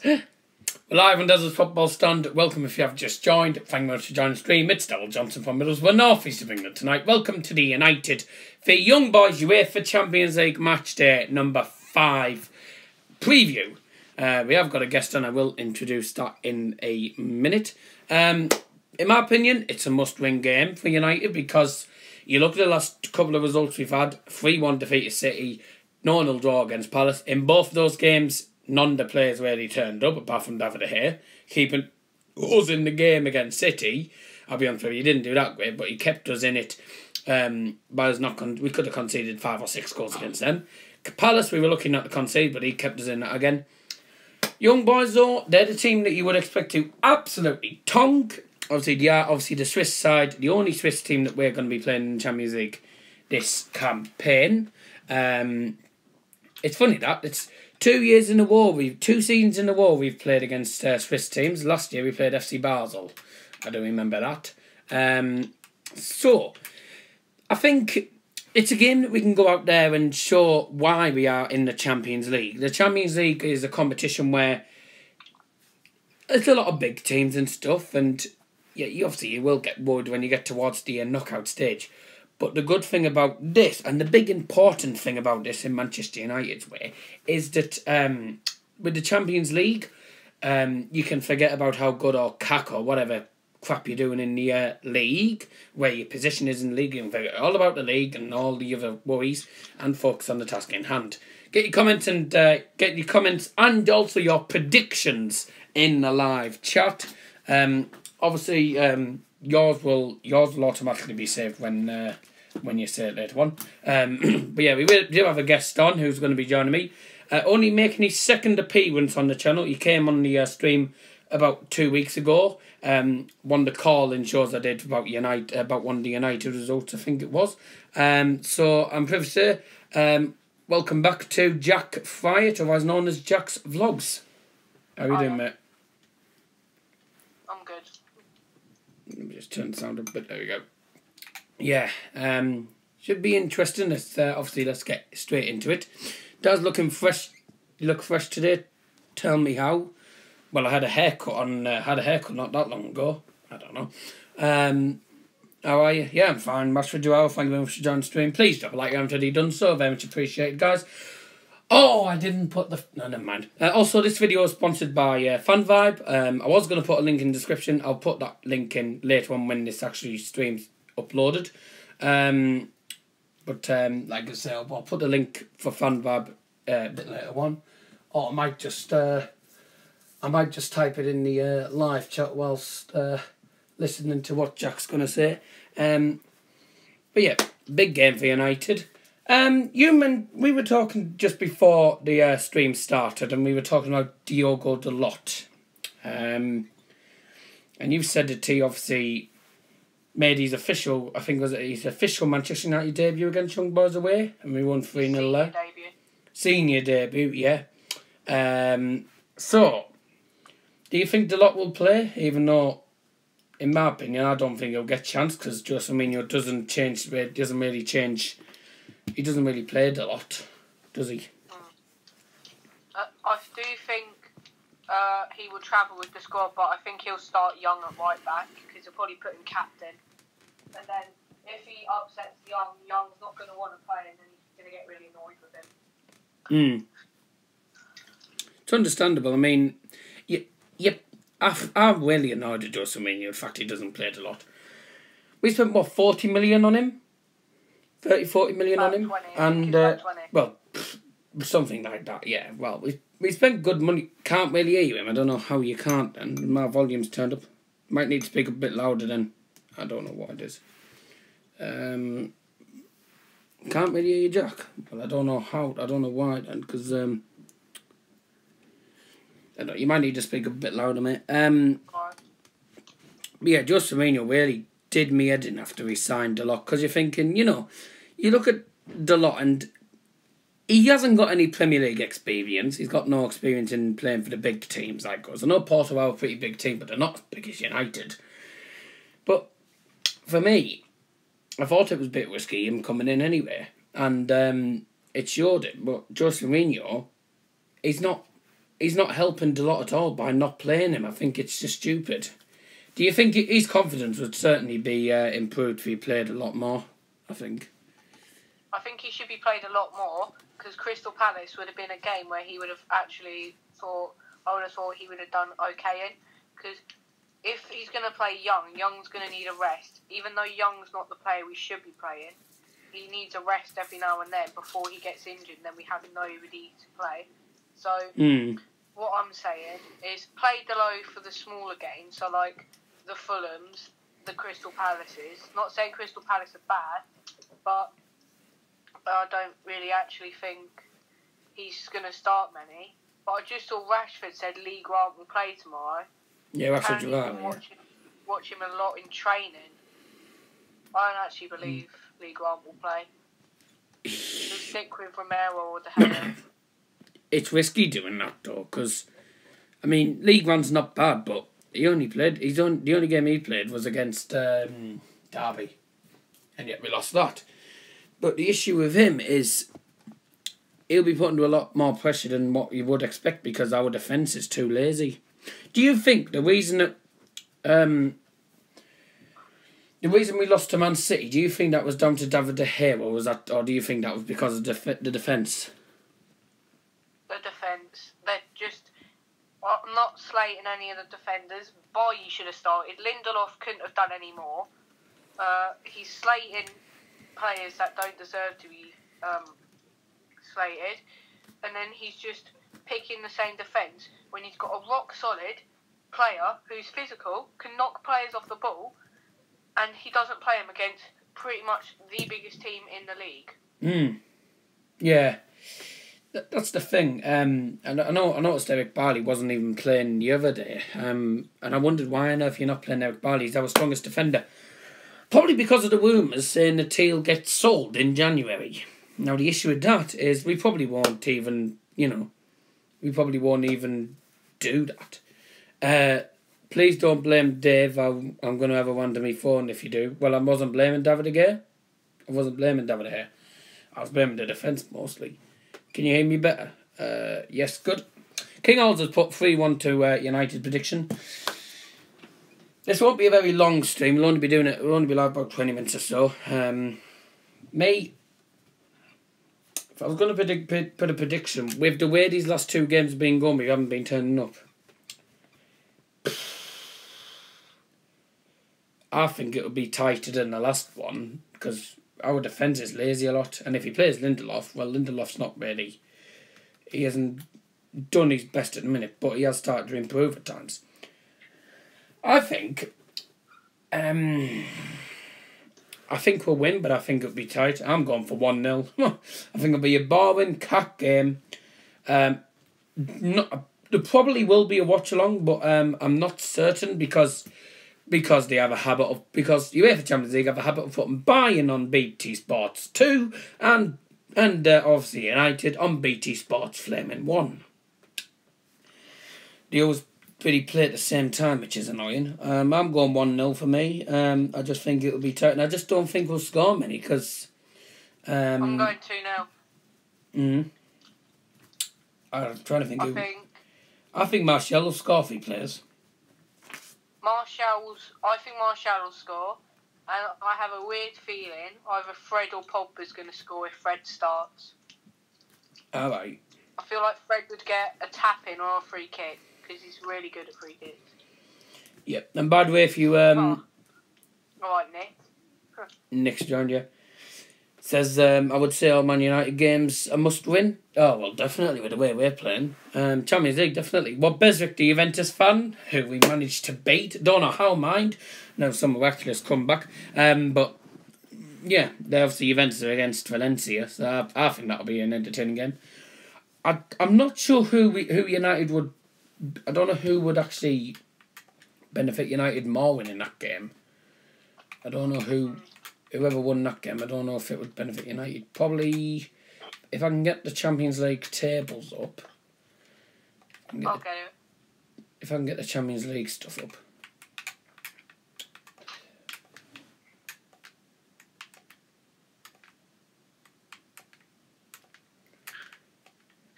Live on Desert Football Stand. Welcome if you have just joined. Thank you very much for joining the stream. It's Daryl Johnson from Middlesbrough, North East of England tonight. Welcome to the United for Young Boys UEFA Champions League match day number 5 preview. We have got a guest on. I will introduce that in a minute. In my opinion, it's a must-win game for United because you look at the last couple of results we've had. 3-1 defeat to City, 0-0 draw against Palace. In both of those games, none of the players really turned up, apart from David De Gea, keeping us in the game against City. I'll be honest with you, he didn't do that great, but he kept us in it. We could have conceded 5 or 6 goals against them. Palace, we were looking at the concede, but he kept us in that again. Young Boys, though, they're the team that you would expect to absolutely tongue. Obviously, the Swiss side, the only Swiss team that we're going to be playing in the Champions League this campaign. It's funny that it's 2 years in a row, 2 seasons in a row we've played against Swiss teams. Last year we played FC Basel. I don't remember that. So, I think it's a game that we can go out there and show why we are in the Champions League. The Champions League is a competition where there's a lot of big teams and stuff, and yeah, you will get worried when you get towards the knockout stage. But the good thing about this, and the big important thing about this in Manchester United's way, is that with the Champions League, you can forget about how good or cack or whatever crap you're doing in the league, where your position is in the league. You can forget all about the league and all the other worries and focus on the task in hand. Get your comments and also your predictions in the live chat. Obviously, yours will automatically be saved when you say it later on. But yeah, we do have a guest on who's going to be joining me. Only making his second appearance on the channel. He came on the stream about 2 weeks ago. One of the call-in shows I did about one of the United results, I think it was. So I'm privileged to say, welcome back to Jack Fryatt, otherwise known as Jack's Vlogs. How are you doing, mate? I'm good. Let me just turn the sound up a bit. There we go. Yeah, should be interesting. Obviously, let's get straight into it. Dad's looking fresh. You look fresh today. Tell me how. Well, I had a haircut not that long ago. I don't know. How are you? Yeah, I'm fine. Master Dual, thank you very much for joining the stream. Please drop a like if you haven't already done so. Very much appreciated, guys. Oh, I didn't put the... No, never mind. Also, this video is sponsored by FanVibe. I was going to put a link in the description. I'll put that link in later on when this actually stream's uploaded. But like I say, I'll put the link for FanVibe a bit later on. Or I might just type it in the live chat whilst listening to what Jack's going to say. But yeah, big game for United. We were talking just before the stream started, and we were talking about Diogo Dalot. And you said that he obviously made his official, I think his official Manchester United debut against Young Boys away, and we won 3-0 there. Senior debut, yeah. So, do you think Dalot will play, even though, in my opinion, I don't think he'll get a chance, because Jose Mourinho he doesn't really play a lot, does he? I do think he will travel with the squad, but I think he'll start Young at right back because he'll probably put him captain. And then if he upsets Young's not going to want to play, and then he's going to get really annoyed with him. It's understandable. I mean, I'm really annoyed at Jose Mourinho. In fact, he doesn't play it a lot. We spent, what, 40 million on him? 40 million on him? 20, and, 20. well, something like that, yeah. Well, we spent good money. Can't really hear him. I don't know how you can't, and my volume's turned up. Might need to speak a bit louder then. I don't know what it is. Can't really hear you, Jack. Well, I don't know how. I don't know why then, because, I don't know, you might need to speak a bit louder, mate. Yeah, Jose Mourinho really did me head in after he signed Dalot, because you're thinking, you look at Dalot and he hasn't got any Premier League experience. He's got no experience in playing for the big teams like us. I know Porto are a pretty big team, but they're not as big as United. But for me, I thought it was a bit risky him coming in anyway. And it showed it. But Jose Mourinho, he's not he's not helping a lot at all by not playing him. I think it's just stupid. Do you think his confidence would certainly be improved if he played a lot more? I think he should be played a lot more because Crystal Palace would have been a game where he would have actually thought. I would have thought he would have done okay in because if he's going to play Young's going to need a rest. Even though Young's not the player we should be playing, he needs a rest every now and then before he gets injured. And then we have nobody to play. So what I'm saying is play Delo for the smaller games. So like the Fulhams, the Crystal Palaces. Not saying Crystal Palace are bad, but I don't really actually think he's going to start many. But I just saw Rashford said Lee Grant will play tomorrow. Yeah, Rashford's right. Watch him a lot in training. I don't actually believe Lee Grant will play. Just stick with Romero or De Gea. It's risky doing that though, because I mean, Lee Grant's not bad, but he only played. The only game he played was against Derby, and yet we lost that. But the issue with him is he'll be put under a lot more pressure than what you would expect because our defence is too lazy. Do you think the reason that we lost to Man City, do you think that was down to David De Gea, or do you think that was because of the defence? The defence. They're just... I'm not slating any of the defenders. Bailly should have started. Lindelof couldn't have done any more. He's slating players that don't deserve to be slated. And then he's just picking the same defence when he's got a rock-solid player who's physical, can knock players off the ball, and he doesn't play him against pretty much the biggest team in the league. Yeah. That's the thing. And I noticed Eric Bailly wasn't even playing the other day. And I wondered why on earth you're not playing Eric Bailly. He's our strongest defender. Probably because of the rumours saying that he'll get sold in January. Now the issue with that is we probably won't even, do that. Please don't blame Dave. I'm going to have a one to me phone if you do. Well, I wasn't blaming David De Gea. I wasn't blaming David De Gea. I was blaming the defence mostly. Can you hear me better? Yes, good. King Halls has put 3-1 to United prediction. This won't be a very long stream. We'll only be like about 20 minutes or so. If I was going to put a prediction, with the way these last two games have been going, we haven't been turning up. I think it'll be tighter than the last one because our defence is lazy a lot, and if he plays Lindelof, well, Lindelof's not really... He hasn't done his best at the minute, but he has started to improve at times. I think we'll win, but I think it'll be tight. I'm going for 1-0. I think it'll be a boring, cack game. There probably will be a watch-along, but I'm not certain because they have a habit of... Because UEFA Champions League have a habit of putting Bayern on BT Sports 2 and obviously United on BT Sports Flaming 1. They always pretty play at the same time, which is annoying. I'm going 1-0 for me. I just think it'll be tight, and I just don't think we'll score many because... I'm going 2-0. I'm trying to think I think Martial will score if he plays. I think Martial will score, and I have a weird feeling either Fred or Pogba's going to score if Fred starts. Alright. I feel like Fred would get a tap-in or a free kick, because he's really good at free kicks. Yep, and by the way, if you... Alright, Nick. Nick's joined you. Says, I would say all Man United games a must win. Oh, well, definitely with the way we're playing. Champions League, definitely. Well, Beswick, the Juventus fan, who we managed to beat. Don't know how, mind. No, some actually has come back. But, yeah, they obviously Juventus are against Valencia, so I think that'll be an entertaining game. I'm not sure who United would... I don't know who would actually benefit United more winning that game. I don't know whoever won that game, I don't know if it would benefit United. Probably, if I can get the Champions League tables up. I'll get it. If I can get the Champions League stuff up.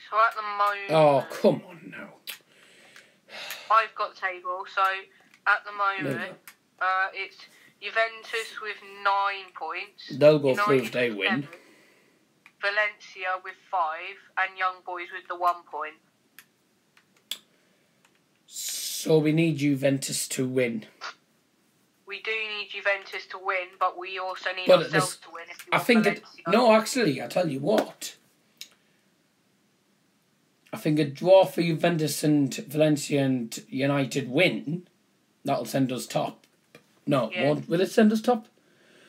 So at the moment... Oh, come on now. I've got the table. So at the moment, it's Juventus with 9 points. They'll go through if they win. 7, Valencia with 5, and Young Boys with the 1 point. So we need Juventus to win. We do need Juventus to win, but we also need ourselves to win. If you want Valencia. No, actually, I tell you what. I think a draw for Juventus and Valencia and United win, that'll send us top. No, will it send us top?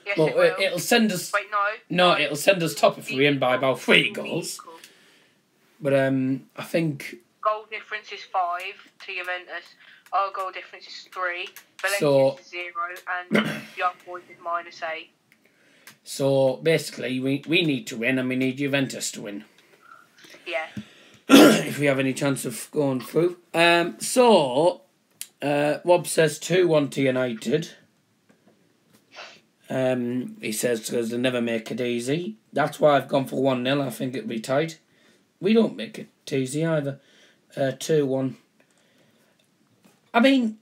Yes, well, it will. It'll send us... Wait, no. No, it'll send us top if we win by about 3 goals. But I think... Goal difference is 5 to Juventus. Our goal difference is 3. Valencia is 0, and Young Boys is -8. So, basically, we need to win, and we need Juventus to win. Yeah. If we have any chance of going through. Rob says 2-1 to United. He says because they never make it easy. That's why I've gone for 1-0. I think it'll be tight. We don't make it easy either. 2-1. I mean,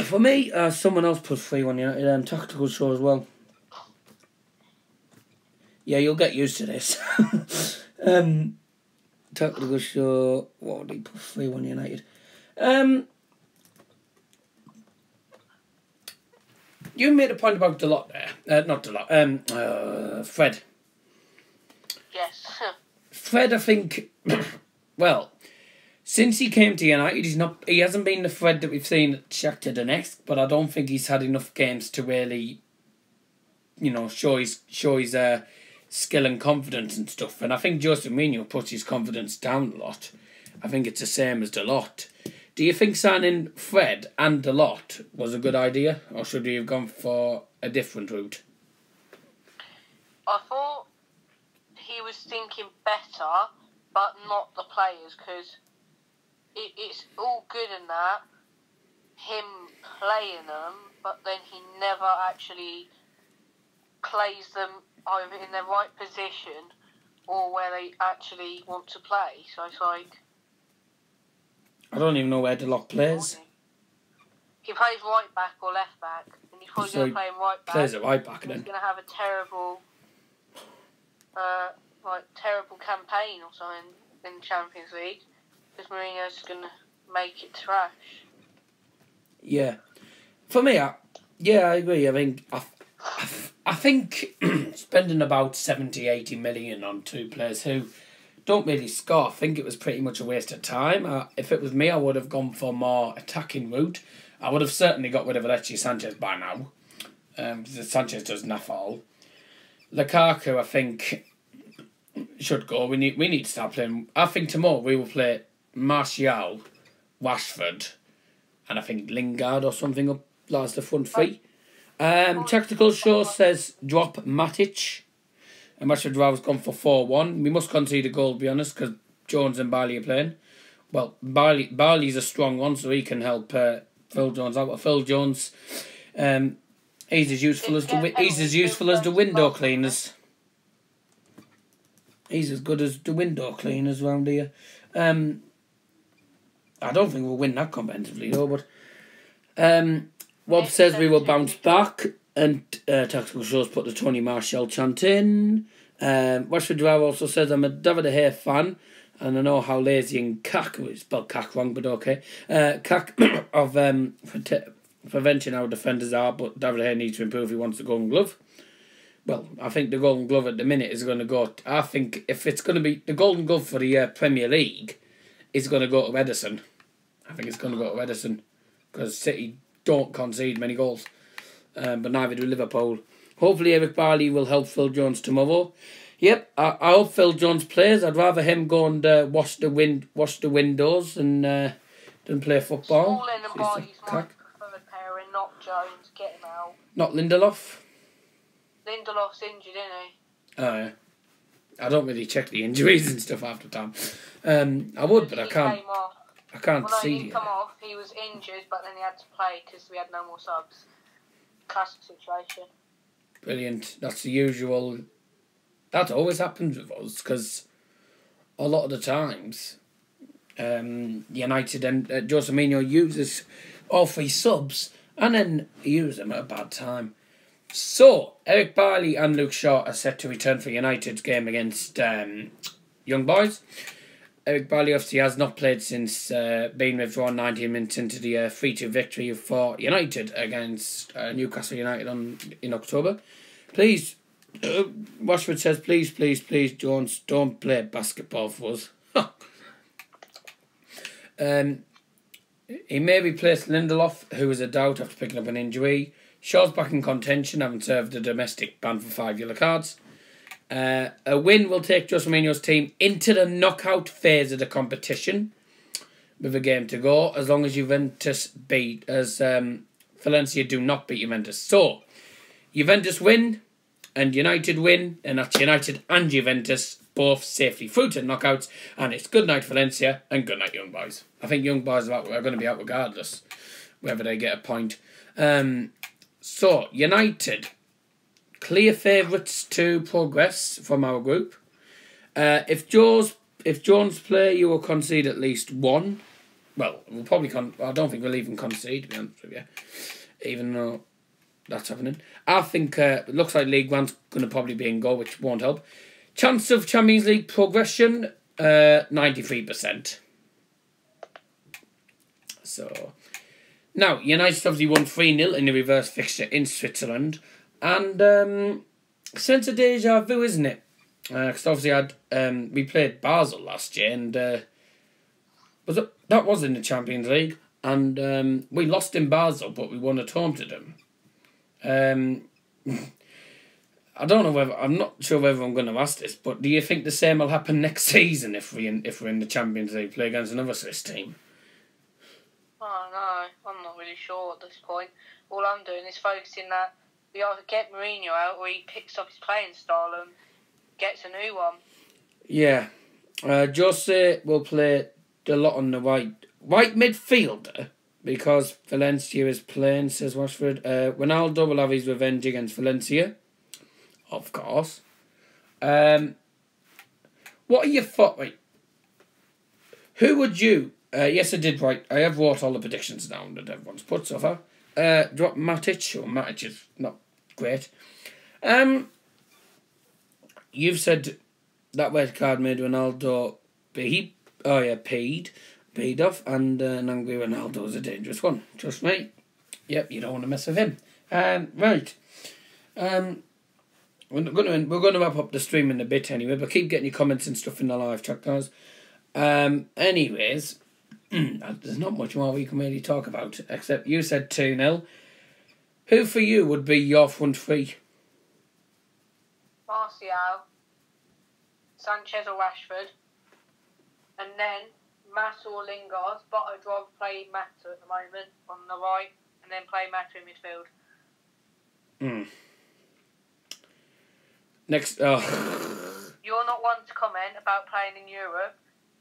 for me, someone else put 3-1 United. Tactical show as well. Yeah, you'll get used to this. Tactical show. What would he put? 3-1 United. You made a point about Delot there. Not Delot. Fred. Yes. Fred, I think. Well, since he came to United, he hasn't been the Fred that we've seen at Shakhtar Donetsk. But I don't think he's had enough games to really, show his skill and confidence and stuff. And I think Jose Mourinho puts his confidence down a lot. I think it's the same as Delot. Do you think signing Fred and Delot was a good idea, or should we have gone for a different route? I thought he was thinking better, but not the players, because it's all good in that, him playing them, but then he never actually plays them either in the right position or where they actually want to play. So it's like... I don't even know where Delot plays. He plays right back or left back, and he's probably going to play him right back. Plays at right back then. He's going to have a terrible, terrible campaign or something in the Champions League, because Mourinho's going to make it trash. Yeah, for me, I agree. I think spending about 70-80 million on 2 players who don't really score, I think it was pretty much a waste of time. If it was me, I would have gone for more attacking route. I would have certainly got rid of Alexis Sanchez by now. Sanchez does naff all. Lukaku, I think, should go. We need to start playing. I think tomorrow we will play Martial, Rashford, and I think Lingard or something up last the front 3. Tactical show says drop Matic. And Rashford was gone for 4-1. We must concede a goal, to be honest, because Jones and Barley are playing. Well, Barley's a strong one, so he can help Phil Jones out. But Phil Jones, he's as useful as the window cleaners. He's as good as the window cleaners round here. I don't think we'll win that competitively though, but Rob says we will bounce back, and Tactical Shows put the Tony Martial chant in. Rashford Drive also says I'm a David De Gea fan, and I know how lazy and cack, it's spelled cack wrong, but okay, cack of preventing our defenders are, but David De Gea needs to improve if he wants the Golden Glove. Well, I think the Golden Glove at the minute is going to go... I think if it's going to be... The Golden Glove for the Premier League is going to go to Ederson. I think it's going to go to Ederson, because City don't concede many goals. But neither do Liverpool. Hopefully Eric Barley will help Phil Jones tomorrow. Yep, I hope Phil Jones plays. I'd rather him go and wash the windows than play football. Smalling and Barley's my preferred pairing, not Jones. Get him out. Not Lindelof? Lindelof's injured, isn't he? Oh, yeah. I don't really check the injuries and stuff after time. I would, but I can't. I can't see. He didn't come off. He was injured, but then he had to play because we had no more subs. Classic situation. Brilliant. That's the usual. That always happens with us, because a lot of the times United and Jose Mourinho uses all three subs and then he uses them at a bad time. So, Eric Bailly and Luke Shaw are set to return for United's game against Young Boys. Eric Bailly obviously has not played since being withdrawn 19 minutes into the 3-2 victory for United against Newcastle United in October. Please, Rashford says, please, Jones, don't play basketball for us. He may replace Lindelof, who is a doubt after picking up an injury. Shaw's back in contention, having served a domestic ban for 5 yellow cards. A win will take Jose Mourinho's team into the knockout phase of the competition with a game to go, as long as Valencia do not beat Juventus. So, Juventus win and United win, and that's United and Juventus both safely through to the knockouts, and it's good night Valencia and good night Young Boys. I think Young Boys are going to be out regardless, whether they get a point. So, United, clear favourites to progress from our group. If Jones play, you will concede at least one. Well, we'll probably I don't think we'll even concede, to be honest with you, even though that's happening. I think it looks like League One's going to probably be in goal, which won't help. Chance of Champions League progression, 93%. So, now, United obviously won 3-0 in the reverse fixture in Switzerland. And sense of deja vu, isn't it? Because obviously we played Basel last year, and that was in the Champions League, and we lost in Basel, but we won at home to them. I don't know whether I'm not sure whether I'm going to ask this, but do you think the same will happen next season if we're in the Champions League, play against another Swiss team? Oh no, I'm not really sure at this point. All I'm doing is focusing that we either get Mourinho out or he picks up his playing style and gets a new one. Yeah. Jose will play a lot on the right midfielder because Valencia is playing, says Rashford. Ronaldo will have his revenge against Valencia, of course. What are your thoughts? Right. Who would you... yes, I did right. I have wrote all the predictions down that everyone's put so far. Drop Matic, or Matic is not great. You've said that red card made Ronaldo peed off, and an angry Ronaldo is a dangerous one. Trust me. Yep, you don't want to mess with him. Right. We're going to wrap up the stream in a bit anyway, but keep getting your comments and stuff in the live chat, guys. Anyways, there's not much more we can really talk about, except you said 2-0. Who for you would be your front three? Martial, Sanchez or Rashford, and then Mata or Lingard, but I'd rather play Mata at the moment on the right, and then play Mata in midfield. Next, You're not one to comment about playing in Europe.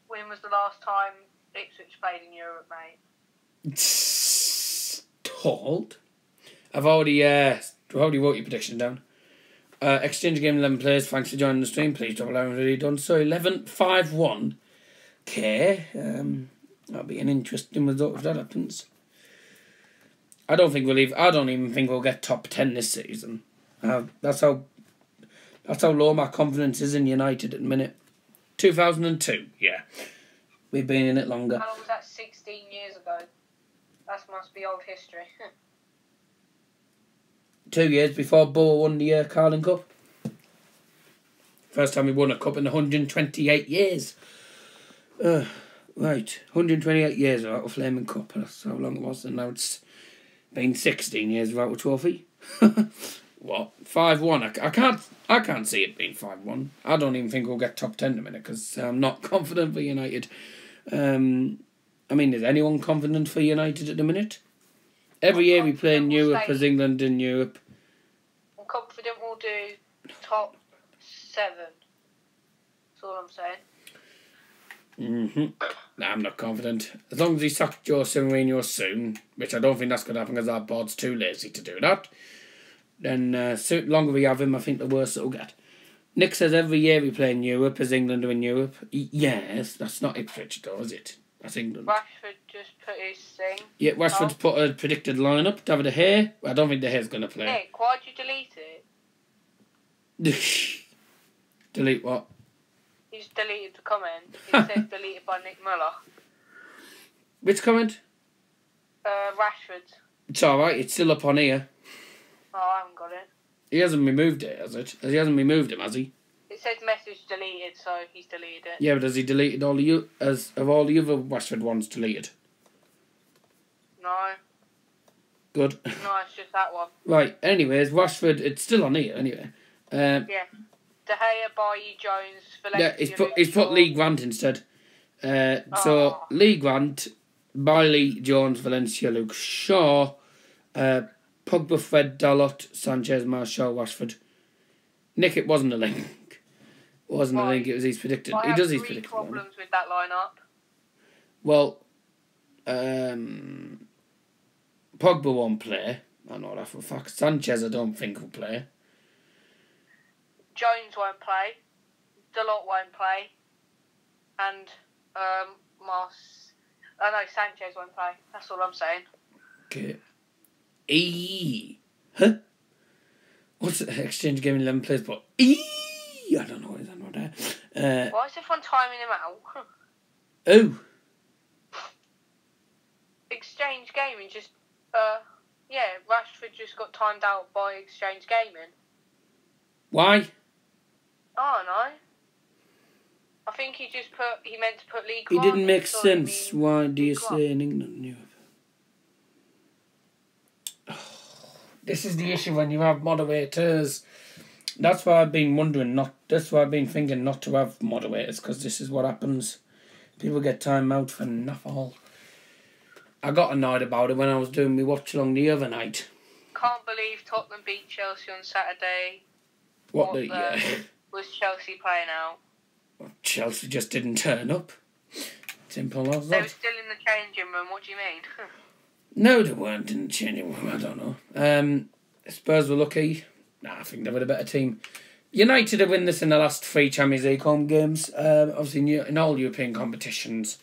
When was the last time Ipswich played in Europe, mate? Told. I've already wrote your prediction down. Exchange game 11 players. Thanks for joining the stream. Please double down already done. So 11-5-1. Okay. That'll be an interesting result if that happens. I don't even think we'll get top 10 this season. That's how low my confidence is in United at the minute. 2002, yeah. We've been in it longer. How long was that? 16 years ago. That must be old history. 2 years before Borough won the Carling Cup. First time we won a cup in 128 years. Right, 128 years without a Flaming Cup. That's how long it was, and now it's been 16 years without a trophy. What? 5-1? I can't see it being 5-1. I don't even think we'll get top 10 in a minute because I'm not confident for United. Is anyone confident for United at the minute? Every year we play in Europe as England in Europe. I'm confident we'll do top 7. That's all I'm saying. Nah, I'm not confident. As long as he sacks Jose Mourinho soon, which I don't think that's going to happen because our board's too lazy to do that, then the longer we have him, I think the worse it'll get. Nick says every year we play in Europe as England are in Europe. Yes, that's not Ipswich though, is it? That's England. Rashford just put his thing. Yeah, Rashford's put a predicted lineup. David De Gea. I don't think De Gea's going to play. Nick, why'd you delete it? Delete what? He's deleted the comment. It says deleted by Nick Muller. Which comment? Rashford. It's alright, it's still up on here. Oh, I haven't got it. He hasn't removed it, has it? He hasn't removed him, has he? It says message deleted, so he's deleted it. Yeah, but has he deleted all the all the other Rashford ones deleted? No. Good. No, it's just that one. Right, anyways, Rashford, it's still on here, anyway. Yeah. De Gea, Bailly, Jones, Valencia, Yeah, he's put Lee Grant instead. So, Lee Grant, Bailly, Jones, Valencia, Luke Shaw, Pogba, Fred, Dalot, Sanchez, Marshall, Rashford. Nick, it wasn't a link. It wasn't a link, it was his predicted. He does his predicted. I have 3 problems with that lineup. Well, Pogba won't play. I know that for a fact. Sanchez, I don't think will play. Jones won't play. Dalot won't play. And Sanchez won't play. That's all I'm saying. Okay. Huh? What's the exchange game in 11 players? But I don't know what he's on about there. Why is everyone timing him out? Oh. Exchange Gaming just Rashford just got timed out by Exchange Gaming. Why? Oh no. I think he meant to put League It One. didn't make sense. Why do you say in England? This is the issue when you have moderators. That's why I've been that's why I've been thinking not to have moderators, because this is what happens. People get time out for nothing. I got annoyed about it when I was doing my watch along the other night. Can't believe Tottenham beat Chelsea on Saturday. Was Chelsea playing out? Well, Chelsea just didn't turn up. Simple as that. They were still in the changing room, what do you mean? No, they weren't in the changing room, I don't know. Spurs were lucky. I think they were the better team. United have won this in the last 3 Champions League home games. Obviously, in all European competitions.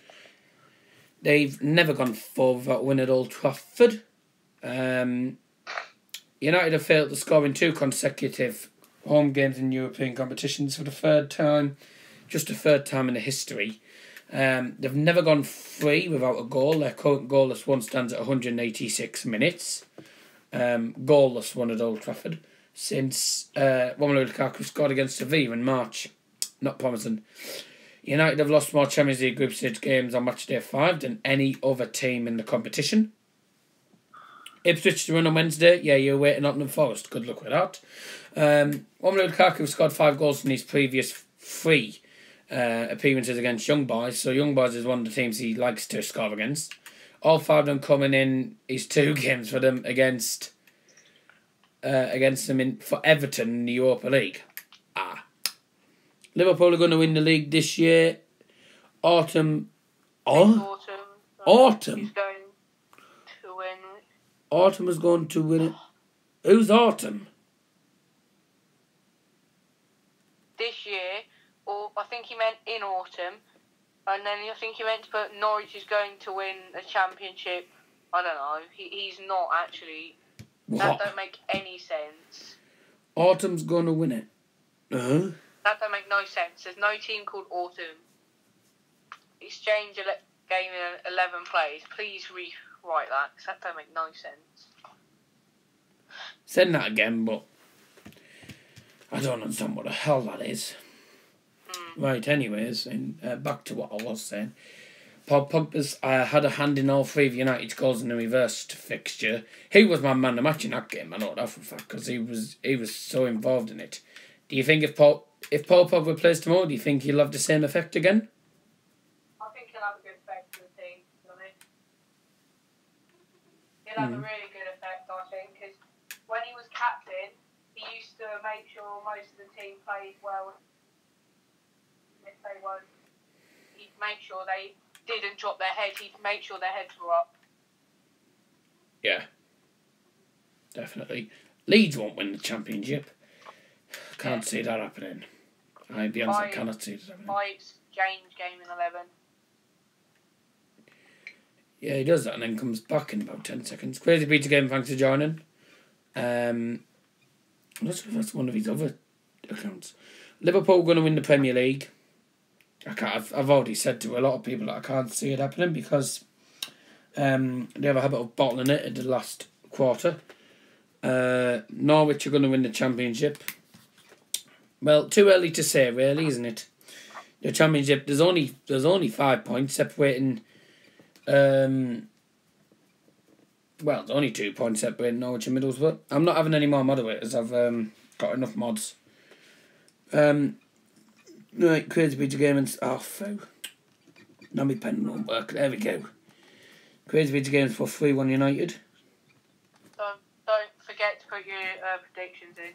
They've never gone forward without winning at Old Trafford. United have failed to score in 2 consecutive home games in European competitions for the 3rd time. Just the 3rd time in the history. They've never gone free without a goal. Their current goalless one stands at 186 minutes. Goalless one at Old Trafford. Since Romelu Lukaku scored against Sevilla in March. Not promising. United have lost more Champions League group stage games on match day 5 than any other team in the competition. Ipswich to run on Wednesday. Yeah, you're waiting on Nottingham Forest. Good luck with that. Romelu Lukaku scored 5 goals in his previous 3 appearances against Young Boys. So Young Boys is one of the teams he likes to score against. All 5 of them coming in his 2 games for them against them for Everton in the Europa League. Liverpool are going to win the league this year. Autumn. Autumn. He's going to win. Autumn is going to win it. Who's Autumn? This year, or I think he meant in autumn, and then I think he meant to put Norwich is going to win a championship. I don't know. He's not actually. What? That don't make any sense. Autumn's going to win it. That don't make no sense. There's no team called Autumn. Exchange game in 11 players. Please rewrite that, because that don't make no sense. Send that again, but I don't understand what the hell that is. Right, anyways, and back to what I was saying. Paul Pogba's had a hand in all 3 of United's goals in the reversed fixture. He was my man of the match in that game, I know that for a fact, because he was so involved in it. Do you think if Paul Pogba plays tomorrow, do you think he'll have the same effect again? I think he'll have a good effect for the team, to be honest. He'll have a really good effect, I think, because when he was captain, he used to make sure most of the team played well. If they weren't, he'd make sure they didn't drop their heads. He'd make sure their heads were up. Yeah. Definitely. Leeds won't win the championship. Can't see that happening. I cannot see that happening. By exchange game in 11. Yeah, he does that and then comes back in about 10 seconds. Crazy Peter Game, thanks for joining. I'm not sure if that's one of his other accounts. Liverpool going to win the Premier League. I've already said to a lot of people that I can't see it happening because they have a habit of bottling it at the last quarter. Norwich are going to win the Championship. Well, too early to say, really, isn't it? The Championship, there's only 5 points separating. Well, there's only 2 points separating Norwich and Middlesbrough. I'm not having any more moderators. I've got enough mods. Right, Crazy Peter Game and... Oh, phew. Now my pen won't work. There we go. Crazy Peter Games for 3-1 United. Don't forget to put your predictions in.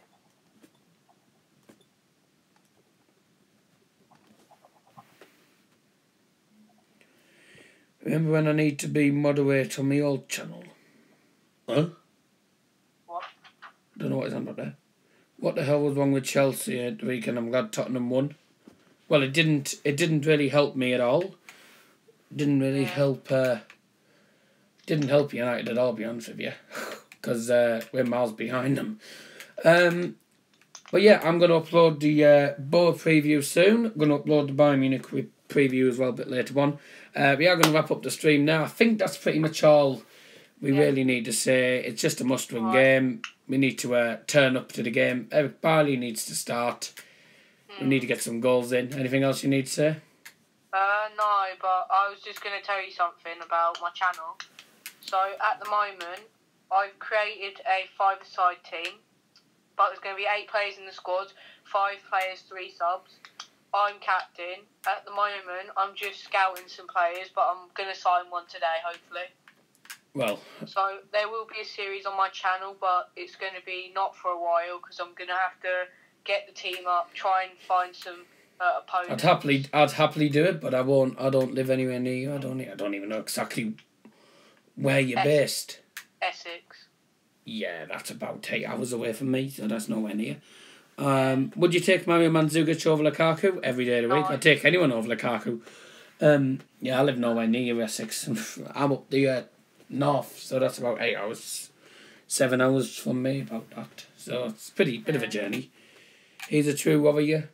Remember when I need to be moderator on my old channel? Huh? What? Don't know what is on about there. What the hell was wrong with Chelsea at the weekend? I'm glad Tottenham won. Well, it didn't really help me at all. Didn't really help. Didn't help United at all, to be honest with you, because we're miles behind them. But yeah, I'm going to upload the Boa preview soon. I'm going to upload the Bayern Munich preview as well a bit later on. We are going to wrap up the stream now. I think that's pretty much all we really need to say. It's just a must-win game. We need to turn up to the game. Eric Barley needs to start. We need to get some goals in. Anything else you need to say? No, but I was just going to tell you something about my channel. So, at the moment, I've created a 5-a-side team. But there's going to be 8 players in the squad. 5 players, 3 subs. I'm captain. At the moment, I'm just scouting some players, but I'm going to sign one today, hopefully. Well... So, there will be a series on my channel, but it's going to be not for a while, because I'm going to have to get the team up, try and find some opponents. I'd happily do it, but I won't. I don't live anywhere near you. I don't even know exactly where you're based. Essex. Yeah, that's about 8 hours away from me, so that's nowhere near. Would you take Mario Mandzukic over Lukaku every day of the week? I'd take anyone over Lukaku. Yeah, I live nowhere near Essex. I'm up the north, so that's about 8 hours, 7 hours from me, about that. So it's a bit of a journey. He's a true warrior.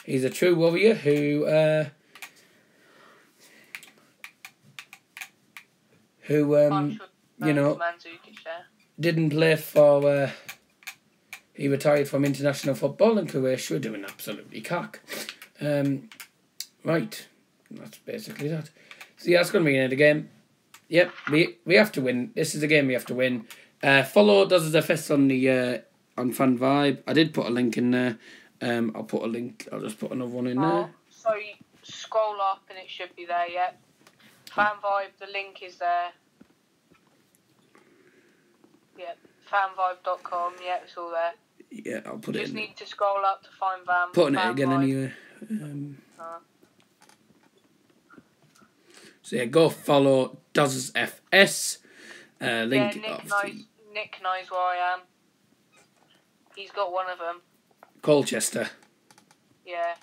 He's a true warrior who you know, didn't play for... he retired from international football and Croatia, doing absolutely cock. Right, that's basically that. So yeah, that's going to be the end of the game. Yep, we have to win. This is a game we have to win. Follow Does His FS on the on Fan Vibe. I did put a link in there. I'll put a link. I'll just put another one in there. So you scroll up and it should be there. Yeah. Fan Vibe. The link is there. Yeah. Fanvibe.com. Yeah, it's all there. Yeah, I'll put it in. Just need to scroll up to find Van. Putting it again anyway. So yeah, go follow Does FS. Link. Yeah, Nick knows where I am. He's got one of them. Colchester. Yeah.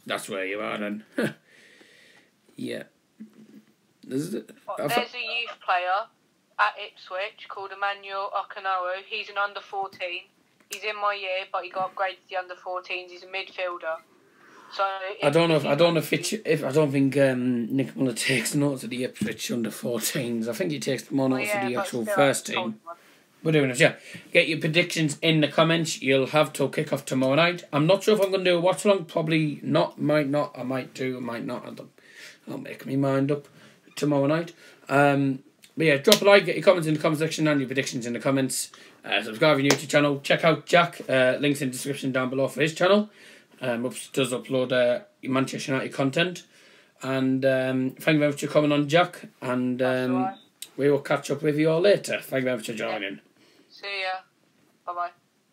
That's where you are then. Yeah. There's a youth player at Ipswich called Emmanuel Okanowo. He's an under 14. He's in my year, but he got upgraded to the under 14s. He's a midfielder. So I don't think Nick Muller takes notes of the Ipswich under 14s. I think he takes more notes of the actual first team. We're doing it, yeah. Get your predictions in the comments. You'll have till kick-off tomorrow night. I'm not sure if I'm going to do a watch-along. Probably not. Might not. I might do. I might not. I'll make my mind up tomorrow night. But yeah, drop a like. Get your comments in the comment section and your predictions in the comments. Subscribe to your YouTube channel. Check out Jack. Links in the description down below for his channel. Does upload Manchester United content. And thank you very much for coming on, Jack. And we will catch up with you all later. Thank you very much for joining. See ya. Bye-bye.